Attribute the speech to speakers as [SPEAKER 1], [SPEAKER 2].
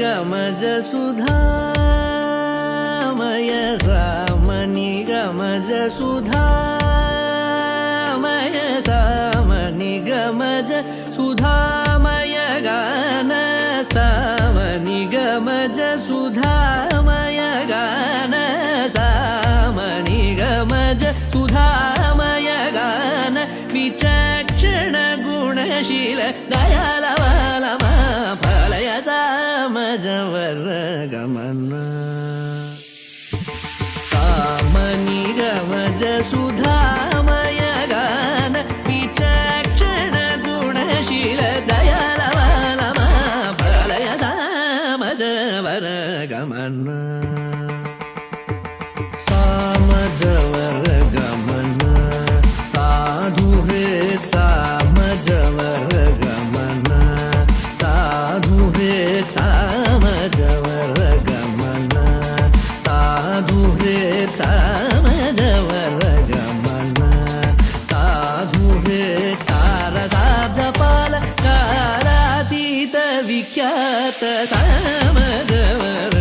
[SPEAKER 1] गमज सुधामय सामनि गमज सुधामय सामनि गमज सुधामय गान सामनि गमज सुधामय गान सामनि गमज सुधामय गान विचक्षण गुणशील दयालवालमा फलय सामजवर गमन सामनि गमज सुधामय गान विचक्षण गुणशील दयालवालमा फलय सामजवर गमन सामजवर गमन साधु हे सामजवर गमन साधु हे सामजवर गमन साधु हे सामजवर गमन साधु हे सारसाब्जपाल कारातीत विख्यात सामजवर